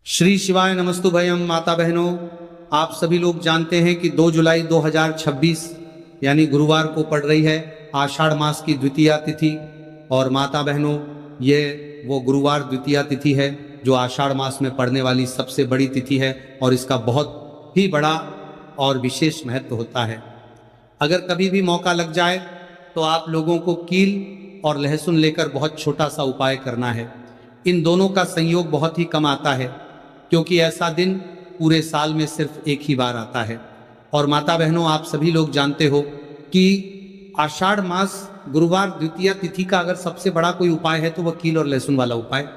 श्री शिवाय नमस्तुभयम। माता बहनों, आप सभी लोग जानते हैं कि 2 जुलाई 2026 यानी गुरुवार को पड़ रही है आषाढ़ मास की द्वितीया तिथि। और माता बहनों, ये वो गुरुवार द्वितीया तिथि है जो आषाढ़ मास में पड़ने वाली सबसे बड़ी तिथि है और इसका बहुत ही बड़ा और विशेष महत्व होता है। अगर कभी भी मौका लग जाए तो आप लोगों को कील और लहसुन लेकर बहुत छोटा सा उपाय करना है। इन दोनों का संयोग बहुत ही कम आता है क्योंकि ऐसा दिन पूरे साल में सिर्फ एक ही बार आता है। और माता बहनों, आप सभी लोग जानते हो कि आषाढ़ मास गुरुवार द्वितीया तिथि का अगर सबसे बड़ा कोई उपाय है तो वह कील और लहसुन वाला उपाय।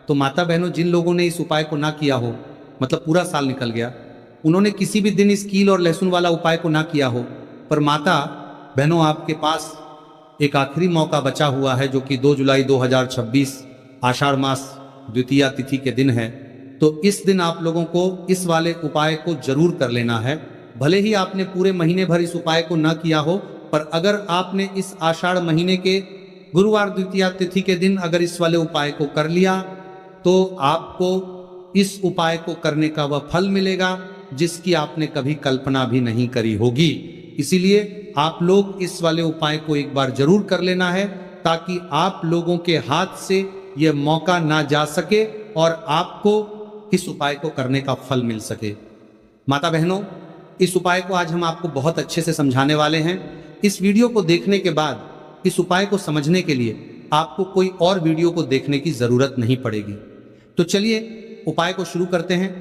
तो माता बहनों, जिन लोगों ने इस उपाय को ना किया हो, मतलब पूरा साल निकल गया, उन्होंने किसी भी दिन इस कील और लहसुन वाला उपाय को ना किया हो, पर माता बहनों आपके पास एक आखिरी मौका बचा हुआ है जो कि 2 जुलाई 2026 आषाढ़ मास द्वितीया तिथि के दिन है। तो इस दिन आप लोगों को इस वाले उपाय को जरूर कर लेना है। भले ही आपने पूरे महीने भर इस उपाय को न किया हो, पर अगर आपने इस आषाढ़ महीने के गुरुवार द्वितीया तिथि के दिन अगर इस वाले उपाय को कर लिया तो आपको इस उपाय को करने का वह फल मिलेगा जिसकी आपने कभी कल्पना भी नहीं करी होगी। इसीलिए आप लोग इस वाले उपाय को एक बार जरूर कर लेना है ताकि आप लोगों के हाथ से यह मौका ना जा सके और आपको इस उपाय को करने का फल मिल सके। माता बहनों, इस उपाय को आज हम आपको बहुत अच्छे से समझाने वाले हैं। इस वीडियो को देखने के बाद इस उपाय को समझने के लिए आपको कोई और वीडियो को देखने की जरूरत नहीं पड़ेगी। तो चलिए उपाय को शुरू करते हैं।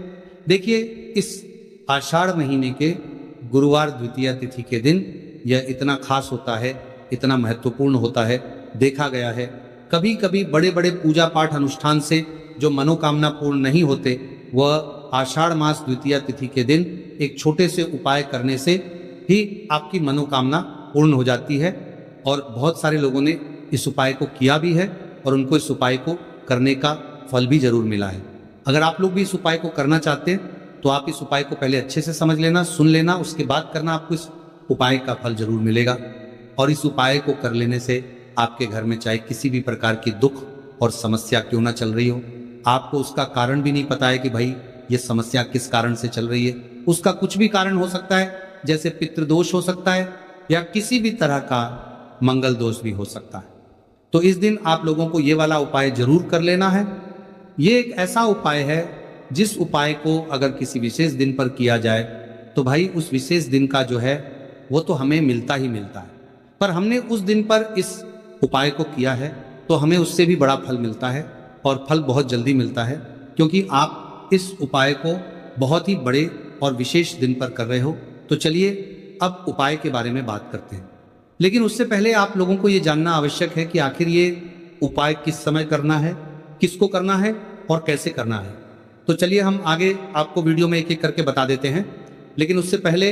देखिए, इस आषाढ़ महीने के गुरुवार द्वितीया तिथि के दिन यह इतना खास होता है, इतना महत्वपूर्ण होता है। देखा गया है कभी कभी बड़े बड़े पूजा पाठ अनुष्ठान से जो मनोकामना पूर्ण नहीं होते, वह आषाढ़ मास द्वितीया तिथि के दिन एक छोटे से उपाय करने से ही आपकी मनोकामना पूर्ण हो जाती है। और बहुत सारे लोगों ने इस उपाय को किया भी है और उनको इस उपाय को करने का फल भी जरूर मिला है। अगर आप लोग भी इस उपाय को करना चाहते हैं तो आप इस उपाय को पहले अच्छे से समझ लेना, सुन लेना, उसके बाद करना, आपको इस उपाय का फल जरूर मिलेगा। और इस उपाय को कर लेने से आपके घर में चाहे किसी भी प्रकार की दुख और समस्या क्यों ना चल रही हो, आपको उसका कारण भी नहीं पता है कि भाई ये समस्या किस कारण से चल रही है, उसका कुछ भी कारण हो सकता है, जैसे पितृदोष हो सकता है या किसी भी तरह का मंगल दोष भी हो सकता है। तो इस दिन आप लोगों को ये वाला उपाय जरूर कर लेना है। ये एक ऐसा उपाय है जिस उपाय को अगर किसी विशेष दिन पर किया जाए तो भाई उस विशेष दिन का जो है वो तो हमें मिलता ही मिलता है, पर हमने उस दिन पर इस उपाय को किया है तो हमें उससे भी बड़ा फल मिलता है और फल बहुत जल्दी मिलता है, क्योंकि आप इस उपाय को बहुत ही बड़े और विशेष दिन पर कर रहे हो। तो चलिए अब उपाय के बारे में बात करते हैं। लेकिन उससे पहले आप लोगों को ये जानना आवश्यक है कि आखिर ये उपाय किस समय करना है, किसको करना है और कैसे करना है। तो चलिए हम आगे आपको वीडियो में एक एक करके बता देते हैं। लेकिन उससे पहले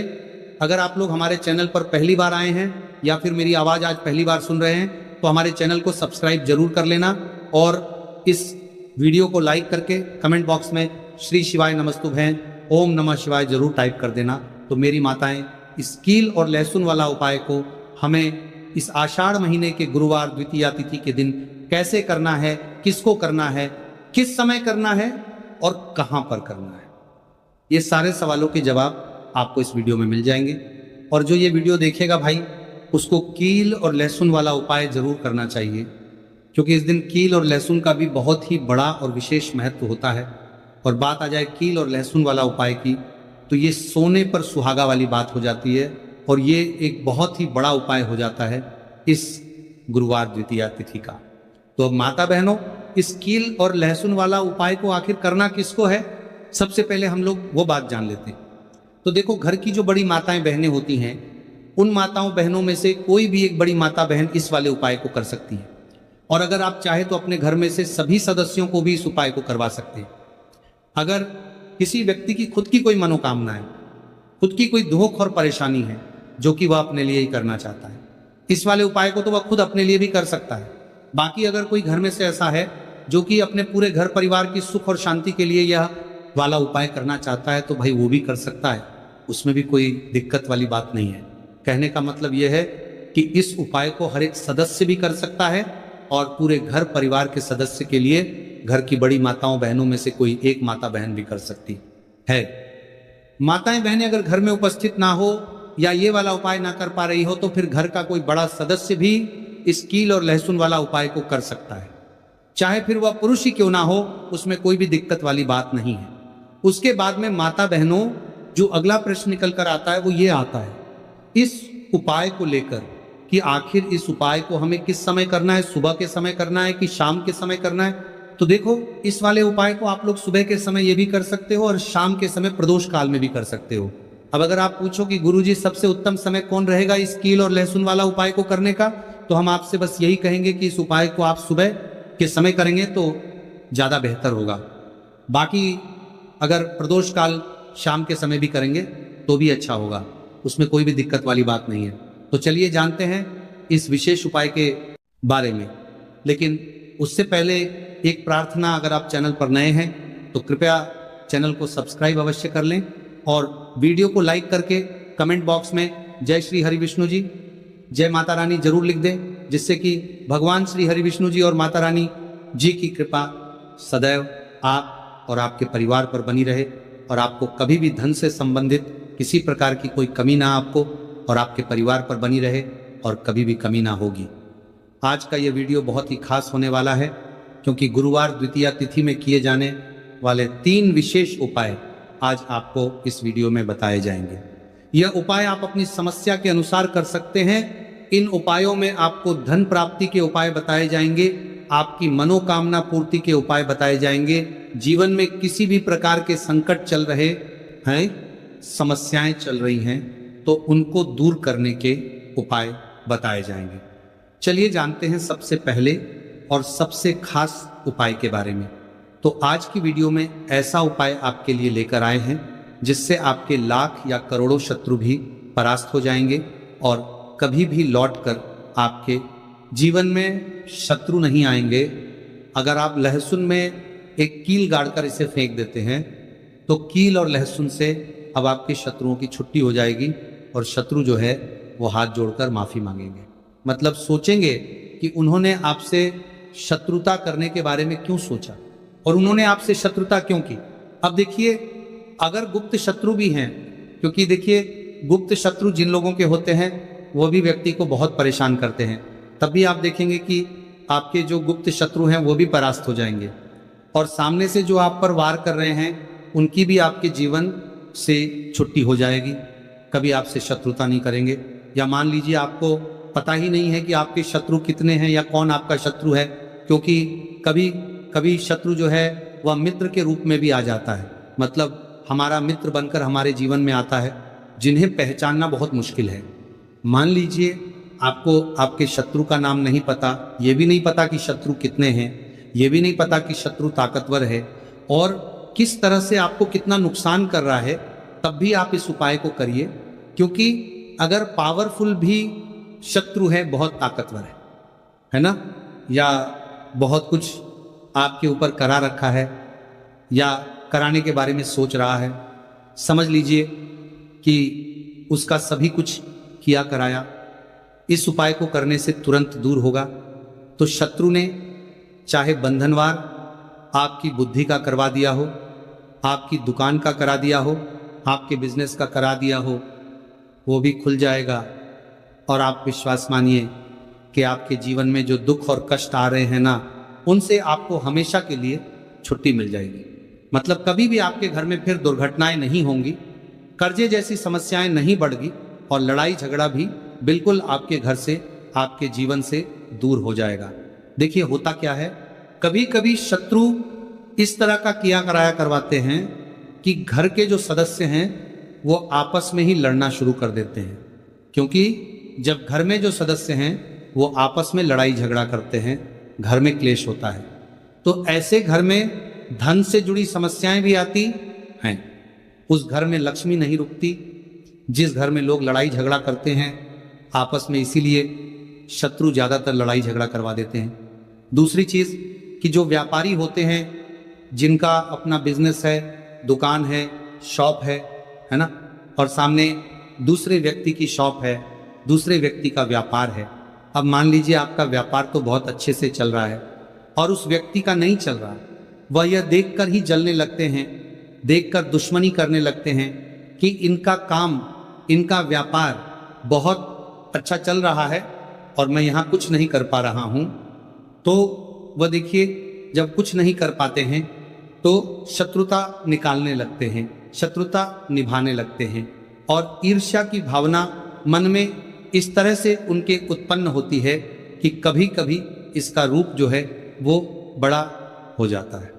अगर आप लोग हमारे चैनल पर पहली बार आए हैं या फिर मेरी आवाज़ आज पहली बार सुन रहे हैं तो हमारे चैनल को सब्सक्राइब जरूर कर लेना और इस वीडियो को लाइक करके कमेंट बॉक्स में श्री शिवाय नमस्तुभयं ओम नमः शिवाय जरूर टाइप कर देना। तो मेरी माताएं, इस कील और लहसुन वाला उपाय को हमें इस आषाढ़ महीने के गुरुवार द्वितीया तिथि के दिन कैसे करना है, किसको करना है, किस समय करना है और कहां पर करना है, ये सारे सवालों के जवाब आपको इस वीडियो में मिल जाएंगे। और जो ये वीडियो देखेगा भाई, उसको कील और लहसुन वाला उपाय जरूर करना चाहिए, क्योंकि इस दिन कील और लहसुन का भी बहुत ही बड़ा और विशेष महत्व होता है। और बात आ जाए कील और लहसुन वाला उपाय की तो ये सोने पर सुहागा वाली बात हो जाती है और ये एक बहुत ही बड़ा उपाय हो जाता है इस गुरुवार द्वितीया तिथि का। तो अब माता बहनों, इस कील और लहसुन वाला उपाय को आखिर करना किसको है, सबसे पहले हम लोग वो बात जान लेते हैं। तो देखो, घर की जो बड़ी माताएं बहनें होती हैं, उन माताओं बहनों में से कोई भी एक बड़ी माता बहन इस वाले उपाय को कर सकती है। और अगर आप चाहे तो अपने घर में से सभी सदस्यों को भी इस उपाय को करवा सकते हैं। अगर किसी व्यक्ति की खुद की कोई मनोकामना है, खुद की कोई दुख और परेशानी है जो कि वह अपने लिए ही करना चाहता है, इस वाले उपाय को तो वह खुद अपने लिए भी कर सकता है। बाकी अगर कोई घर में से ऐसा है जो कि अपने पूरे घर परिवार की सुख और शांति के लिए यह वाला उपाय करना चाहता है तो भाई वो भी कर सकता है, उसमें भी कोई दिक्कत वाली बात नहीं है। कहने का मतलब यह है कि इस उपाय को हर एक सदस्य भी कर सकता है और पूरे घर परिवार के सदस्य के लिए घर की बड़ी माताओं बहनों में से कोई एक माता बहन भी कर सकती है। माताएं बहनें अगर घर में उपस्थित ना हो या ये वाला उपाय ना कर पा रही हो तो फिर घर का कोई बड़ा सदस्य भी इस कील और लहसुन वाला उपाय को कर सकता है, चाहे फिर वह पुरुष ही क्यों ना हो, उसमें कोई भी दिक्कत वाली बात नहीं है। उसके बाद में माता बहनों जो अगला प्रश्न निकल कर आता है वो ये आता है इस उपाय को लेकर कि आखिर इस उपाय को हमें किस समय करना है, सुबह के समय करना है कि शाम के समय करना है। तो देखो, इस वाले उपाय को आप लोग सुबह के समय ये भी कर सकते हो और शाम के समय प्रदोष काल में भी कर सकते हो। अब अगर आप पूछो कि गुरुजी सबसे उत्तम समय कौन रहेगा इस कील और लहसुन वाला उपाय को करने का, तो हम आपसे बस यही कहेंगे कि इस उपाय को आप सुबह के समय करेंगे तो ज्यादा बेहतर होगा। बाकी अगर प्रदोष काल शाम के समय भी करेंगे तो भी अच्छा होगा, उसमें कोई भी दिक्कत वाली बात नहीं है। तो चलिए जानते हैं इस विशेष उपाय के बारे में। लेकिन उससे पहले एक प्रार्थना, अगर आप चैनल पर नए हैं तो कृपया चैनल को सब्सक्राइब अवश्य कर लें और वीडियो को लाइक करके कमेंट बॉक्स में जय श्री हरि विष्णु जी, जय माता रानी जरूर लिख दें, जिससे कि भगवान श्री हरि विष्णु जी और माता रानी जी की कृपा सदैव आप और आपके परिवार पर बनी रहे और आपको कभी भी धन से संबंधित किसी प्रकार की कोई कमी ना आपको और आपके परिवार पर बनी रहे और कभी भी कमी ना होगी। आज का यह वीडियो बहुत ही खास होने वाला है क्योंकि गुरुवार द्वितीया तिथि में किए जाने वाले 3 विशेष उपाय आज आपको इस वीडियो में बताए जाएंगे। यह उपाय आप अपनी समस्या के अनुसार कर सकते हैं। इन उपायों में आपको धन प्राप्ति के उपाय बताए जाएंगे, आपकी मनोकामना पूर्ति के उपाय बताए जाएंगे, जीवन में किसी भी प्रकार के संकट चल रहे हैं, समस्याएं चल रही हैं तो उनको दूर करने के उपाय बताए जाएंगे। चलिए जानते हैं सबसे पहले और सबसे खास उपाय के बारे में। तो आज की वीडियो में ऐसा उपाय आपके लिए लेकर आए हैं जिससे आपके लाख या करोड़ों शत्रु भी परास्त हो जाएंगे और कभी भी लौटकर आपके जीवन में शत्रु नहीं आएंगे। अगर आप लहसुन में एक कील गाड़कर इसे फेंक देते हैं तो कील और लहसुन से अब आपके शत्रुओं की छुट्टी हो जाएगी और शत्रु जो है वो हाथ जोड़कर माफी मांगेंगे। मतलब सोचेंगे कि उन्होंने आपसे शत्रुता करने के बारे में क्यों सोचा और उन्होंने आपसे शत्रुता क्यों की। अब देखिए, अगर गुप्त शत्रु भी हैं, क्योंकि देखिए गुप्त शत्रु जिन लोगों के होते हैं वो भी व्यक्ति को बहुत परेशान करते हैं, तब भी आप देखेंगे कि आपके जो गुप्त शत्रु हैं वो भी परास्त हो जाएंगे और सामने से जो आप पर वार कर रहे हैं उनकी भी आपके जीवन से छुट्टी हो जाएगी, कभी आपसे शत्रुता नहीं करेंगे। या मान लीजिए आपको पता ही नहीं है कि आपके शत्रु कितने हैं या कौन आपका शत्रु है, क्योंकि कभी कभी शत्रु जो है वह मित्र के रूप में भी आ जाता है, मतलब हमारा मित्र बनकर हमारे जीवन में आता है जिन्हें पहचानना बहुत मुश्किल है। मान लीजिए आपको आपके शत्रु का नाम नहीं पता, ये भी नहीं पता कि शत्रु कितने हैं, ये भी नहीं पता कि शत्रु ताकतवर है और किस तरह से आपको कितना नुकसान कर रहा है, तब भी आप इस उपाय को करिए। क्योंकि अगर पावरफुल भी शत्रु है, बहुत ताकतवर है ना, या बहुत कुछ आपके ऊपर करा रखा है या कराने के बारे में सोच रहा है, समझ लीजिए कि उसका सभी कुछ किया कराया इस उपाय को करने से तुरंत दूर होगा। तो शत्रु ने चाहे बंधनवार आपकी बुद्धि का करवा दिया हो, आपकी दुकान का करा दिया हो, आपके बिजनेस का करा दिया हो, वो भी खुल जाएगा और आप विश्वास मानिए कि आपके जीवन में जो दुख और कष्ट आ रहे हैं ना, उनसे आपको हमेशा के लिए छुट्टी मिल जाएगी। मतलब कभी भी आपके घर में फिर दुर्घटनाएं नहीं होंगी, कर्जे जैसी समस्याएं नहीं बढ़गी और लड़ाई झगड़ा भी बिल्कुल आपके घर से, आपके जीवन से दूर हो जाएगा। देखिए होता क्या है, कभी कभी शत्रु इस तरह का किया कराया करवाते हैं कि घर के जो सदस्य हैं वो आपस में ही लड़ना शुरू कर देते हैं, क्योंकि जब घर में जो सदस्य हैं वो आपस में लड़ाई झगड़ा करते हैं, घर में क्लेश होता है, तो ऐसे घर में धन से जुड़ी समस्याएं भी आती हैं। उस घर में लक्ष्मी नहीं रुकती। जिस घर में लोग लड़ाई झगड़ा करते हैं आपस में, इसीलिए शत्रु ज्यादातर लड़ाई झगड़ा करवा देते हैं। दूसरी चीज कि जो व्यापारी होते हैं, जिनका अपना बिजनेस है, दुकान है, शॉप है ना, और सामने दूसरे व्यक्ति की शॉप है, दूसरे व्यक्ति का व्यापार है। अब मान लीजिए आपका व्यापार तो बहुत अच्छे से चल रहा है और उस व्यक्ति का नहीं चल रहा, वह यह देखकर ही जलने लगते हैं, देखकर दुश्मनी करने लगते हैं कि इनका काम, इनका व्यापार बहुत अच्छा चल रहा है और मैं यहाँ कुछ नहीं कर पा रहा हूँ। तो वह देखिए, जब कुछ नहीं कर पाते हैं तो शत्रुता निकालने लगते हैं, शत्रुता निभाने लगते हैं और ईर्ष्या की भावना मन में इस तरह से उनके उत्पन्न होती है कि कभी कभी इसका रूप जो है वो बड़ा हो जाता है।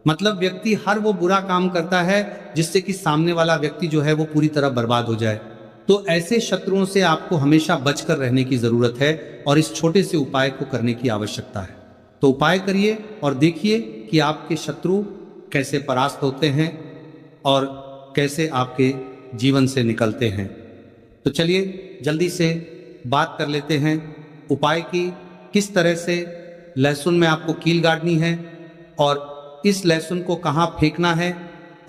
मतलब व्यक्ति हर वो बुरा काम करता है जिससे कि सामने वाला व्यक्ति जो है वो पूरी तरह बर्बाद हो जाए। तो ऐसे शत्रुओं से आपको हमेशा बचकर रहने की जरूरत है और इस छोटे से उपाय को करने की आवश्यकता है। तो उपाय करिए और देखिए कि आपके शत्रु कैसे परास्त होते हैं और कैसे आपके जीवन से निकलते हैं। तो चलिए जल्दी से बात कर लेते हैं उपाय की, किस तरह से लहसुन में आपको कील गाड़नी है और इस लहसुन को कहाँ फेंकना है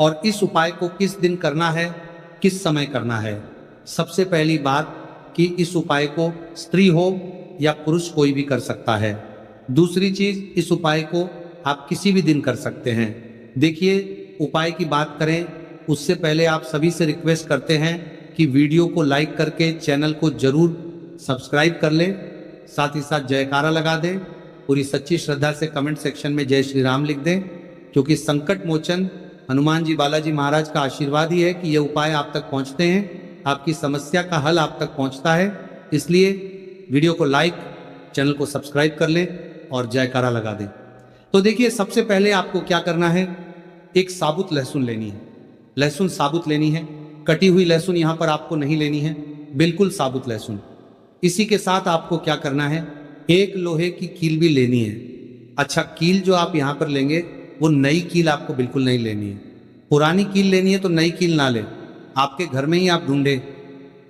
और इस उपाय को किस दिन करना है, किस समय करना है। सबसे पहली बात कि इस उपाय को स्त्री हो या पुरुष कोई भी कर सकता है। दूसरी चीज, इस उपाय को आप किसी भी दिन कर सकते हैं। देखिए, उपाय की बात करें उससे पहले आप सभी से रिक्वेस्ट करते हैं कि वीडियो को लाइक करके चैनल को जरूर सब्सक्राइब कर लें, साथ ही साथ जयकारा लगा दें, पूरी सच्ची श्रद्धा से कमेंट सेक्शन में जय श्री राम लिख दें, क्योंकि संकट मोचन हनुमान जी बालाजी महाराज का आशीर्वाद ही है कि ये उपाय आप तक पहुंचते हैं, आपकी समस्या का हल आप तक पहुंचता है। इसलिए वीडियो को लाइक, चैनल को सब्सक्राइब कर लें और जयकारा लगा दें। तो देखिए, सबसे पहले आपको क्या करना है, एक साबुत लहसुन लेनी है। लहसुन साबुत लेनी है, कटी हुई लहसुन यहाँ पर आपको नहीं लेनी है, बिल्कुल साबुत लहसुन। इसी के साथ आपको क्या करना है, एक लोहे की कील भी लेनी है। अच्छा, कील जो आप यहाँ पर लेंगे वो नई कील आपको बिल्कुल नहीं लेनी है। पुरानी कील लेनी है तो नई कील ना लें, आपके घर में ही आप ढूंढें,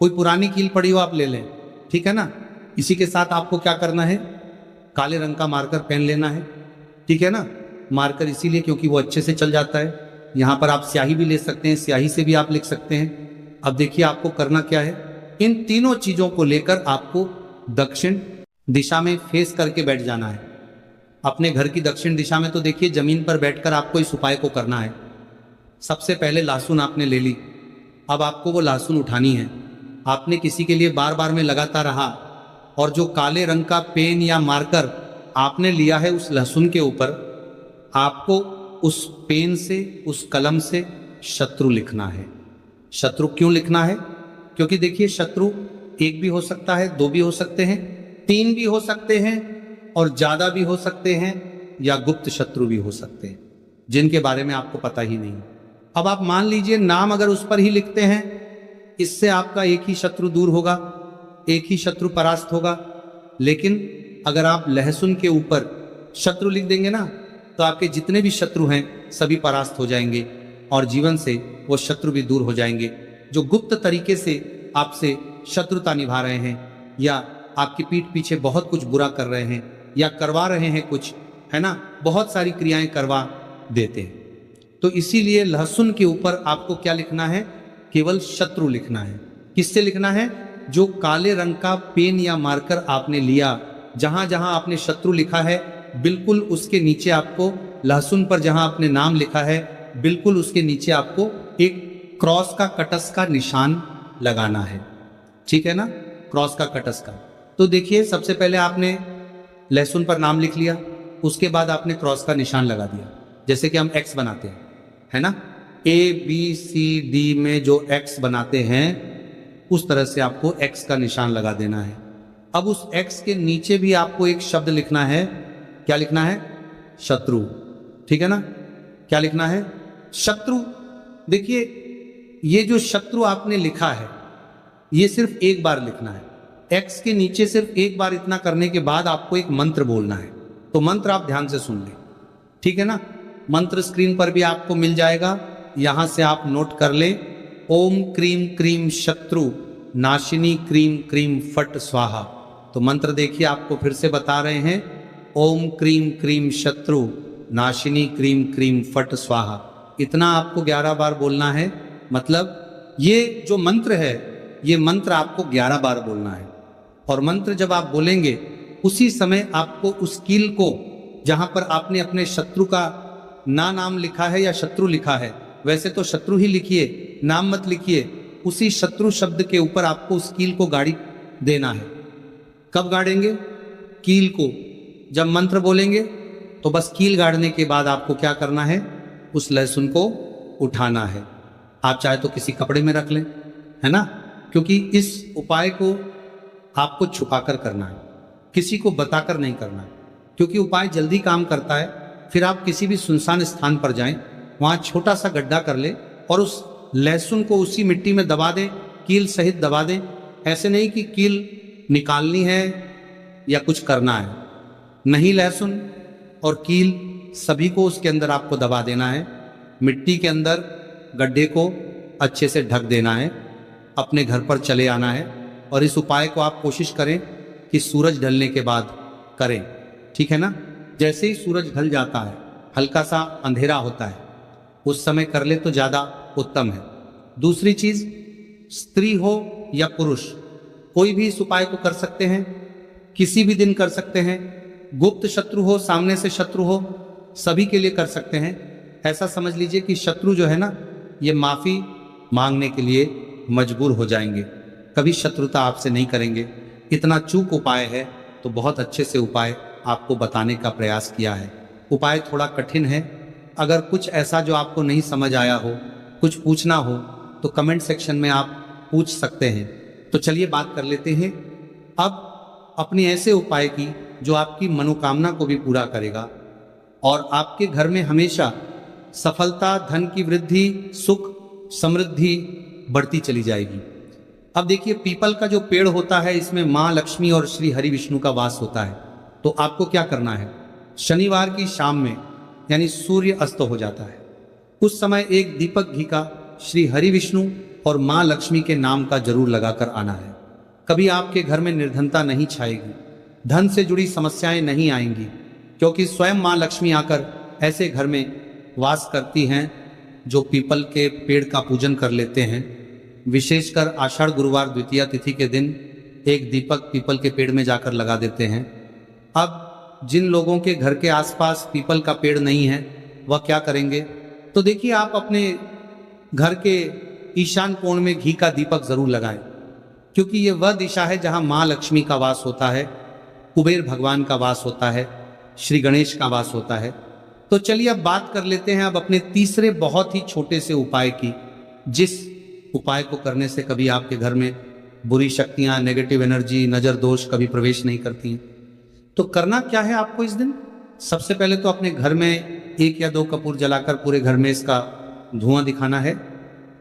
कोई पुरानी कील पड़ी हो आप ले लें, ठीक है ना। इसी के साथ आपको क्या करना है, काले रंग का मार्कर पेन लेना है, ठीक है ना। मार्कर इसीलिए क्योंकि वो अच्छे से चल जाता है। यहाँ पर आप स्याही भी ले सकते हैं, स्याही से भी आप लिख सकते हैं। अब देखिए आपको करना क्या है, इन तीनों चीजों को लेकर आपको दक्षिण दिशा में फेस करके बैठ जाना है। अपने घर की दक्षिण दिशा में, तो देखिए जमीन पर बैठकर आपको इस उपाय को करना है। सबसे पहले लहसुन आपने ले ली, अब आपको वो लहसुन उठानी है। आपने किसी के लिए बार बार में लगाता रहा और जो काले रंग का पेन या मार्कर आपने लिया है उस लहसुन के ऊपर, आपको उस पेन से, उस कलम से शत्रु लिखना है। शत्रु क्यों लिखना है, क्योंकि देखिए शत्रु एक भी हो सकता है, दो भी हो सकते हैं, तीन भी हो सकते हैं और ज्यादा भी हो सकते हैं, या गुप्त शत्रु भी हो सकते हैं जिनके बारे में आपको पता ही नहीं। अब आप मान लीजिए नाम अगर उस पर ही लिखते हैं, इससे आपका एक ही शत्रु दूर होगा, एक ही शत्रु परास्त होगा। लेकिन अगर आप लहसुन के ऊपर शत्रु लिख देंगे ना, तो आपके जितने भी शत्रु हैं सभी परास्त हो जाएंगे और जीवन से वो शत्रु भी दूर हो जाएंगे जो गुप्त तरीके से आपसे शत्रुता निभा रहे हैं या आपकी पीठ पीछे बहुत कुछ बुरा कर रहे हैं या करवा रहे हैं कुछ, है ना, बहुत सारी क्रियाएं करवा देते हैं। तो इसीलिए लहसुन के ऊपर आपको क्या लिखना है, केवल शत्रु लिखना है। किससे लिखना है, जो काले रंग का पेन या मार्कर आपने लिया, जहां जहां आपने शत्रु लिखा है बिल्कुल उसके नीचे आपको, लहसुन पर जहां आपने नाम लिखा है बिल्कुल उसके नीचे आपको एक क्रॉस का, कटस का निशान लगाना है, ठीक है ना, क्रॉस का, कटस का। तो देखिए सबसे पहले आपने लहसुन पर नाम लिख लिया, उसके बाद आपने क्रॉस का निशान लगा दिया, जैसे कि हम एक्स बनाते हैं, है ना, ABCD में जो एक्स बनाते हैं उस तरह से आपको एक्स का निशान लगा देना है। अब उस एक्स के नीचे भी आपको एक शब्द लिखना है। क्या लिखना है, शत्रु, ठीक है ना। क्या लिखना है, शत्रु। देखिए ये जो शत्रु आपने लिखा है ये सिर्फ एक बार लिखना है। एक्स के नीचे सिर्फ एक बार इतना करने के बाद आपको एक मंत्र बोलना है। तो मंत्र आप ध्यान से सुन लें, ठीक है ना। मंत्र स्क्रीन पर भी आपको मिल जाएगा, यहां से आप नोट कर लें। ओम क्रीम क्रीम शत्रु नाशिनी क्रीम क्रीम फट स्वाहा। तो मंत्र देखिए आपको फिर से बता रहे हैं, ओम क्रीम क्रीम शत्रु नाशिनी क्रीम क्रीम फट स्वाहा। इतना आपको 11 बार बोलना है। मतलब ये जो मंत्र है ये मंत्र आपको 11 बार बोलना है। और मंत्र जब आप बोलेंगे उसी समय आपको उस कील को, जहां पर आपने अपने शत्रु का ना नाम लिखा है या शत्रु लिखा है, वैसे तो शत्रु ही लिखिए, नाम मत लिखिए। उसी शत्रु शब्द के ऊपर आपको उस कील को गाड़ी देना है। कब गाड़ेंगे? कील को जब मंत्र बोलेंगे तो बस कील गाड़ने के बाद आपको क्या करना है? उस लहसुन को उठाना है। आप चाहे तो किसी कपड़े में रख लें, है ना, क्योंकि इस उपाय को आपको छुपाकर करना है, किसी को बताकर नहीं करना है, क्योंकि उपाय जल्दी काम करता है। फिर आप किसी भी सुनसान स्थान पर जाएं, वहां छोटा सा गड्ढा कर ले और उस लहसुन को उसी मिट्टी में दबा दें, कील सहित दबा दें। ऐसे नहीं कि कील निकालनी है या कुछ करना है, नहीं, लहसुन और कील सभी को उसके अंदर आपको दबा देना है। मिट्टी के अंदर गड्ढे को अच्छे से ढक देना है, अपने घर पर चले आना है। और इस उपाय को आप कोशिश करें कि सूरज ढलने के बाद करें, ठीक है ना। जैसे ही सूरज ढल जाता है, हल्का सा अंधेरा होता है, उस समय कर ले तो ज़्यादा उत्तम है। दूसरी चीज़, स्त्री हो या पुरुष, कोई भी इस उपाय को कर सकते हैं, किसी भी दिन कर सकते हैं। गुप्त शत्रु हो, सामने से शत्रु हो, सभी के लिए कर सकते हैं। ऐसा समझ लीजिए कि शत्रु जो है ना, ये माफ़ी मांगने के लिए मजबूर हो जाएंगे, कभी शत्रुता आपसे नहीं करेंगे। इतना चूक उपाय है तो बहुत अच्छे से उपाय आपको बताने का प्रयास किया है। उपाय थोड़ा कठिन है, अगर कुछ ऐसा जो आपको नहीं समझ आया हो, कुछ पूछना हो तो कमेंट सेक्शन में आप पूछ सकते हैं। तो चलिए बात कर लेते हैं अब अपने ऐसे उपाय की जो आपकी मनोकामना को भी पूरा करेगा और आपके घर में हमेशा सफलता, धन की वृद्धि, सुख, समृद्धि बढ़ती चली जाएगी। अब देखिए, पीपल का जो पेड़ होता है, इसमें माँ लक्ष्मी और श्री हरि विष्णु का वास होता है। तो आपको क्या करना है? शनिवार की शाम में, यानी सूर्य अस्त हो जाता है, उस समय एक दीपक घी का श्री हरि विष्णु और माँ लक्ष्मी के नाम का जरूर लगाकर आना है। कभी आपके घर में निर्धनता नहीं छाएगी, धन से जुड़ी समस्याएं नहीं आएंगी, क्योंकि स्वयं माँ लक्ष्मी आकर ऐसे घर में वास करती हैं जो पीपल के पेड़ का पूजन कर लेते हैं। विशेषकर आषाढ़ गुरुवार द्वितीया तिथि के दिन एक दीपक पीपल के पेड़ में जाकर लगा देते हैं। अब जिन लोगों के घर के आसपास पीपल का पेड़ नहीं है, वह क्या करेंगे? तो देखिए, आप अपने घर के ईशान कोण में घी का दीपक जरूर लगाएं, क्योंकि ये वह दिशा है जहां माँ लक्ष्मी का वास होता है, कुबेर भगवान का वास होता है, श्री गणेश का वास होता है। तो चलिए अब बात कर लेते हैं अब अपने तीसरे बहुत ही छोटे से उपाय की, जिस उपाय को करने से कभी आपके घर में बुरी शक्तियां, नेगेटिव एनर्जी, नजर दोष कभी प्रवेश नहीं करती हैं। तो करना क्या है आपको इस दिन? सबसे पहले तो अपने घर में 1 या 2 कपूर जलाकर पूरे घर में इसका धुआं दिखाना है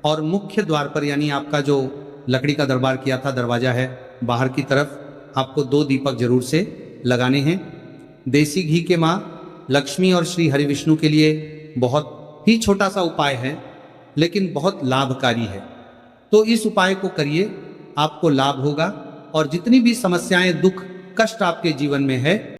और मुख्य द्वार पर, यानी आपका जो लकड़ी का दरबार किया था दरवाजा है, बाहर की तरफ आपको 2 दीपक जरूर से लगाने हैं। देसी घी के माँ लक्ष्मी और श्री हरि विष्णु के लिए बहुत ही छोटा सा उपाय है, लेकिन बहुत लाभकारी है। तो इस उपाय को करिए, आपको लाभ होगा और जितनी भी समस्याएं, दुख, कष्ट आपके जीवन में है